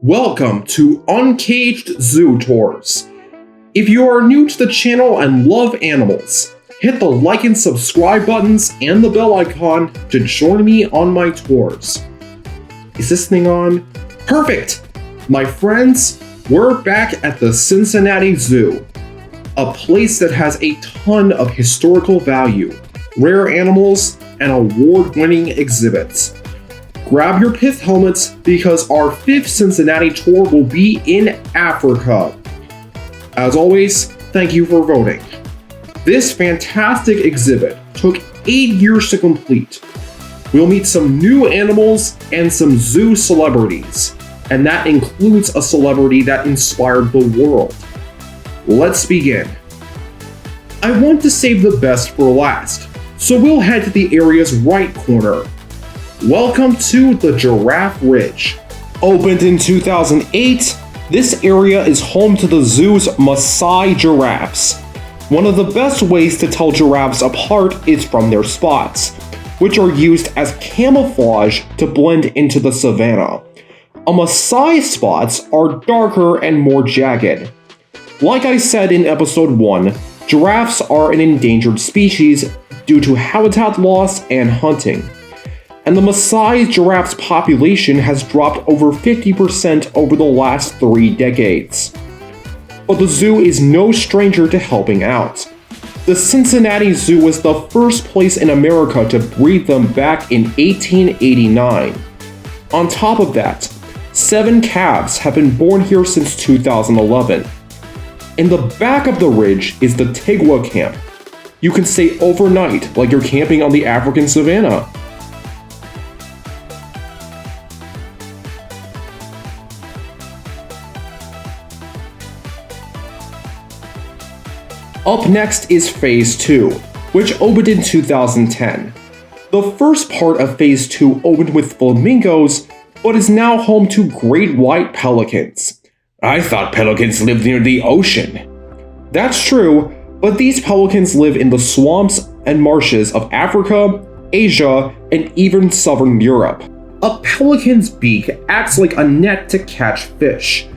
Welcome to Uncaged Zootours. If you are new to the channel and love animals, hit the like and subscribe buttons and the bell icon to join me on my tours. Is this thing on? Perfect! My friends, we're back at the Cincinnati Zoo, a place that has a ton of historical value, rare animals, and award-winning exhibits. Grab your pith helmets because our 5th Cincinnati tour will be in Africa. As always, thank you for voting. This fantastic exhibit took 8 years to complete. We'll meet some new animals and some zoo celebrities, and that includes a celebrity that inspired the world. Let's begin. I want to save the best for last, so we'll head to the area's right corner. Welcome to the Giraffe Ridge. Opened in 2008, this area is home to the zoo's Maasai giraffes. One of the best ways to tell giraffes apart is from their spots, which are used as camouflage to blend into the savanna. A Maasai spots are darker and more jagged. Like I said in episode 1, giraffes are an endangered species due to habitat loss and hunting. And the Maasai giraffe's population has dropped over 50% over the last 3 decades. But the zoo is no stranger to helping out. The Cincinnati Zoo was the first place in America to breed them back in 1889. On top of that, 7 calves have been born here since 2011. In the back of the ridge is the Tigwa camp. You can stay overnight like you're camping on the African savanna. Up next is Phase 2, which opened in 2010. The first part of Phase 2 opened with flamingos, but is now home to great white pelicans. I thought pelicans lived near the ocean. That's true, but these pelicans live in the swamps and marshes of Africa, Asia, and even southern Europe. A pelican's beak acts like a net to catch fish.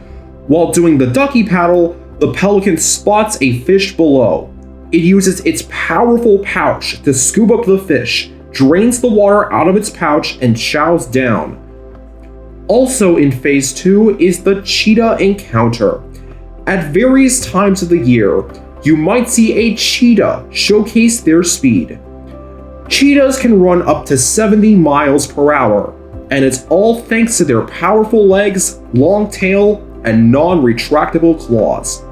While doing the ducky paddle, the pelican spots a fish below. It uses its powerful pouch to scoop up the fish, drains the water out of its pouch, and chows down. Also in Phase 2 is the Cheetah Encounter. At various times of the year, you might see a cheetah showcase their speed. Cheetahs can run up to 70 miles per hour, and it's all thanks to their powerful legs, long tail, and non-retractable claws.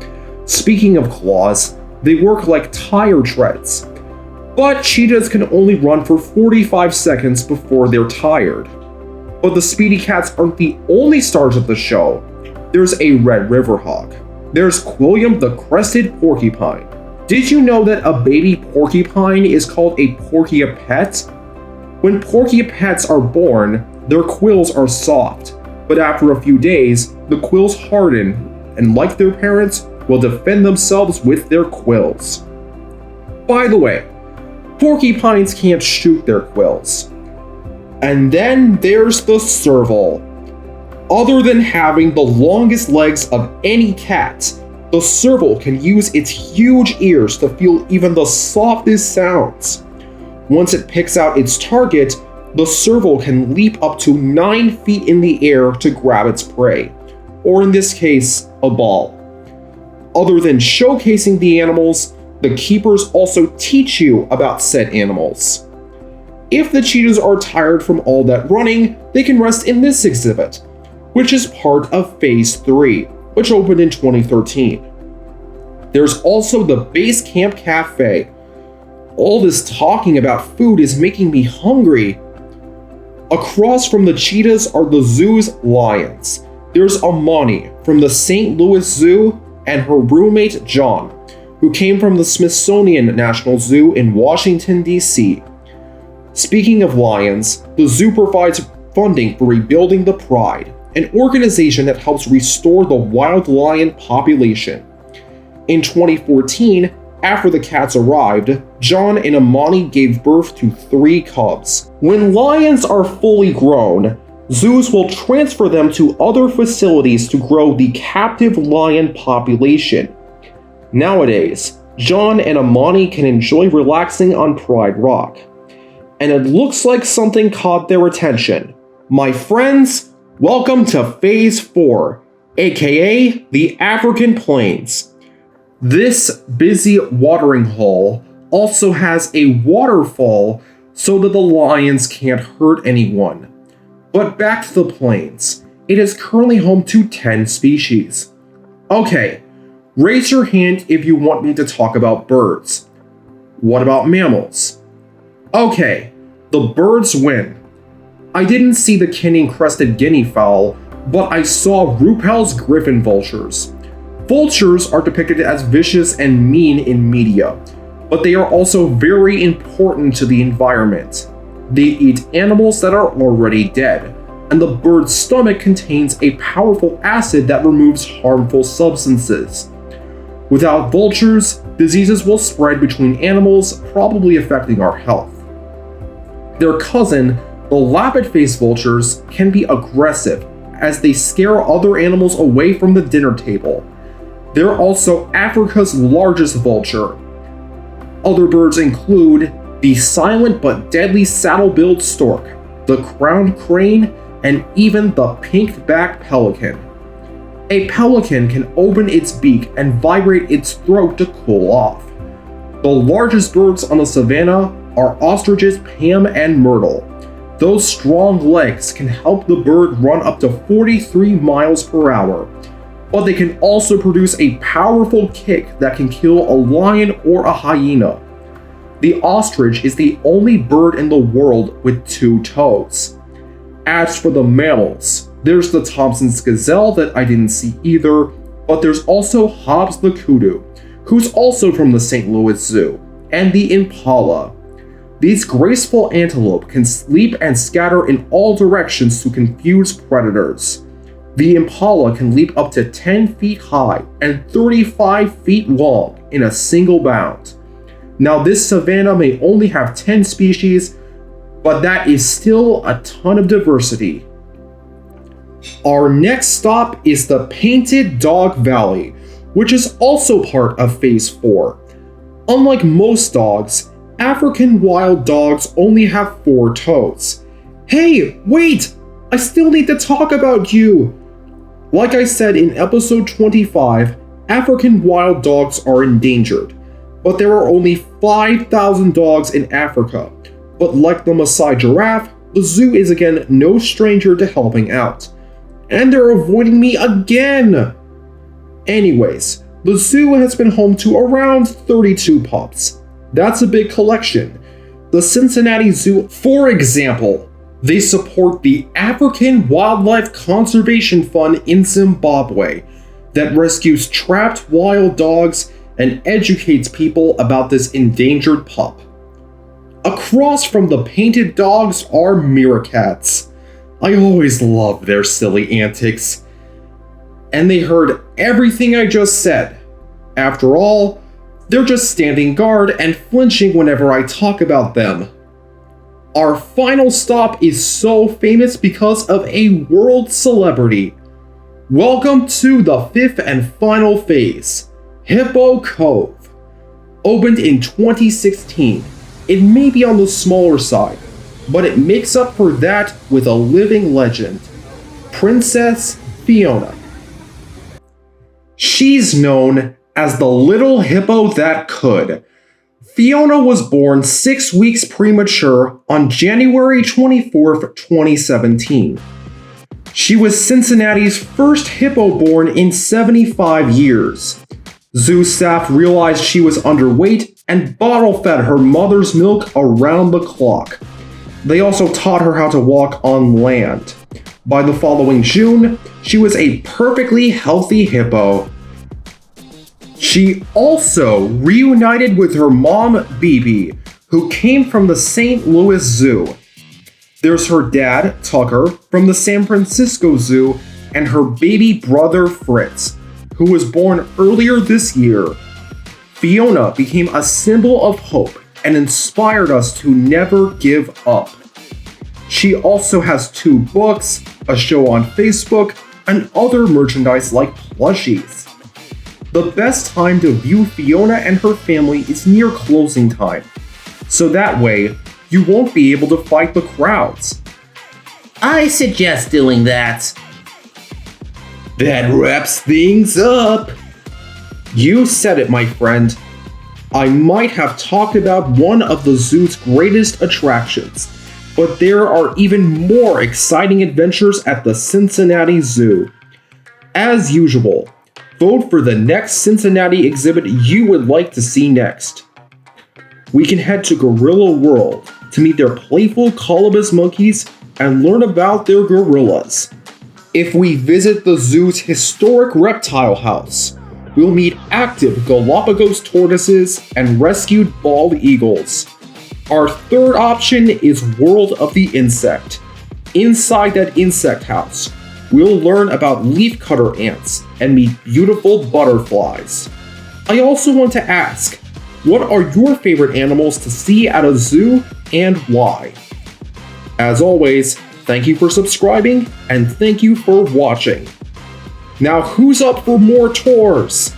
Speaking of claws, they work like tire treads. But cheetahs can only run for 45 seconds before they're tired. But the speedy cats aren't the only stars of the show. There's a red river hog. There's Quilliam the crested porcupine. Did you know that a baby porcupine is called a porky-a-pet? When porky-a-pets are born, their quills are soft, but after a few days, the quills harden and, like their parents, will defend themselves with their quills. By the way, porcupines can't shoot their quills. And then there's the serval. Other than having the longest legs of any cat, the serval can use its huge ears to feel even the softest sounds. Once it picks out its target, the serval can leap up to 9 feet in the air to grab its prey, or in this case, a ball. Other than showcasing the animals, the keepers also teach you about said animals. If the cheetahs are tired from all that running, they can rest in this exhibit, which is part of Phase 3, which opened in 2013. There's also the Base Camp Cafe. All this talking about food is making me hungry. Across from the cheetahs are the zoo's lions. There's Amani from the St. Louis Zoo and her roommate John, who came from the Smithsonian National Zoo in Washington, D.C. Speaking of lions, the zoo provides funding for Rebuilding the Pride, an organization that helps restore the wild lion population. In 2014, after the cats arrived, John and Amani gave birth to 3 cubs. When lions are fully grown, Zoos will transfer them to other facilities to grow the captive lion population. Nowadays, John and Amani can enjoy relaxing on Pride Rock. And it looks like something caught their attention. My friends, welcome to Phase 4, aka the African Plains. This busy watering hole also has a waterfall so that the lions can't hurt anyone. But back to the plains. It is currently home to 10 species. Okay, raise your hand if you want me to talk about birds. What about mammals? Okay, the birds win. I didn't see the Kenyan-crested guinea fowl, but I saw Ruppel's griffon vultures. Vultures are depicted as vicious and mean in media, but they are also very important to the environment. They eat animals that are already dead, and the bird's stomach contains a powerful acid that removes harmful substances. Without vultures, diseases will spread between animals, probably affecting our health. Their cousin, the lappet-faced vultures, can be aggressive as they scare other animals away from the dinner table. They're also Africa's largest vulture. Other birds include the silent but deadly saddle-billed stork, the crowned crane, and even the pink-backed pelican. A pelican can open its beak and vibrate its throat to cool off. The largest birds on the savanna are ostriches Pam and Myrtle. Those strong legs can help the bird run up to 43 miles per hour, but they can also produce a powerful kick that can kill a lion or a hyena. The ostrich is the only bird in the world with 2 toes. As for the mammals, there's the Thompson's gazelle that I didn't see either, but there's also Hobbs the kudu, who's also from the St. Louis Zoo, and the impala. These graceful antelope can leap and scatter in all directions to confuse predators. The impala can leap up to 10 feet high and 35 feet long in a single bound. Now this savanna may only have 10 species, but that is still a ton of diversity. Our next stop is the Painted Dog Valley, which is also part of Phase 4. Unlike most dogs, African wild dogs only have 4 toes. Hey, wait! I still need to talk about you! Like I said in episode 25, African wild dogs are endangered, but there are only 5,000 dogs in Africa. But like the Maasai giraffe, the zoo is again no stranger to helping out. And they're avoiding me again! Anyways, the zoo has been home to around 32 pups. That's a big collection. The Cincinnati Zoo, for example, they support the African Wildlife Conservation Fund in Zimbabwe that rescues trapped wild dogs and educates people about this endangered pup. Across from the painted dogs are meerkats. I always love their silly antics. And they heard everything I just said. After all, they're just standing guard and flinching whenever I talk about them. Our final stop is so famous because of a world celebrity. Welcome to the 5th and final phase, Hippo Cove. Opened in 2016, it may be on the smaller side, but it makes up for that with a living legend, Princess Fiona. She's known as the little hippo that could. Fiona was born 6 weeks premature on January 24th, 2017. She was Cincinnati's first hippo born in 75 years. Zoo staff realized she was underweight and bottle-fed her mother's milk around the clock. They also taught her how to walk on land. By the following June, she was a perfectly healthy hippo. She also reunited with her mom, Bibi, who came from the St. Louis Zoo. There's her dad, Tucker, from the San Francisco Zoo, and her baby brother, Fritz, who was born earlier this year. Fiona became a symbol of hope and inspired us to never give up. She also has 2 books, a show on Facebook, and other merchandise like plushies. The best time to view Fiona and her family is near closing time, so that way you won't be able to fight the crowds. I suggest doing that. That wraps things up. You said it, my friend. I might have talked about one of the zoo's greatest attractions, but there are even more exciting adventures at the Cincinnati Zoo. As usual, vote for the next Cincinnati exhibit you would like to see next. We can head to Gorilla World to meet their playful colobus monkeys and learn about their gorillas. If we visit the zoo's historic reptile house, we'll meet active Galapagos tortoises and rescued bald eagles. Our third option is World of the Insect. Inside that insect house, we'll learn about leafcutter ants and meet beautiful butterflies. I also want to ask, what are your favorite animals to see at a zoo and why? As always, thank you for subscribing and thank you for watching. Now who's up for more tours?